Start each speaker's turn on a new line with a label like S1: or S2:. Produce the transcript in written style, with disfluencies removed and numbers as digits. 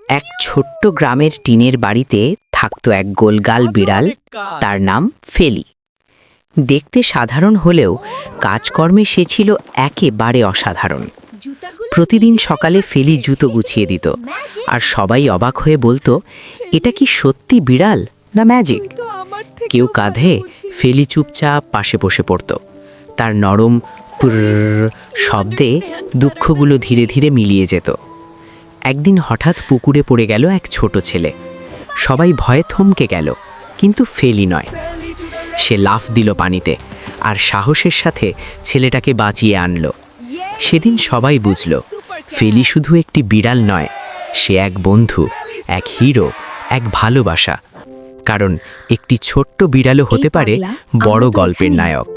S1: এক ছোট্ট গ্রামের টিনের বাড়িতে থাকতো এক গোলগাল বিড়াল, তার নাম ফেলি। দেখতে সাধারণ হলেও কাজকর্মে সে ছিল একেবারে অসাধারণ। প্রতিদিন সকালে ফেলি জুতো গুছিয়ে দিত, আর সবাই অবাক হয়ে বলতো, এটা কি সত্যি বিড়াল না ম্যাজিক? কেউ কাঁধে, ফেলি চুপচাপ পাশে বসে পড়ত। তার নরম পুরর শব্দে দুঃখগুলো ধীরে ধীরে মিলিয়ে যেত। একদিন হঠাৎ পুকুরে পড়ে গেল এক ছোট ছেলে। সবাই ভয়ে থমকে গেল, কিন্তু ফেলি নয়। সে লাফ দিল পানিতে, আর সাহসের সাথে ছেলেটাকে বাঁচিয়ে আনলো। সেদিন সবাই বুঝল, ফেলি শুধু একটি বিড়াল নয়, সে এক বন্ধু, এক হিরো, এক ভালোবাসা। কারণ একটি ছোট্ট বিড়ালও হতে পারে বড় গল্পের নায়ক।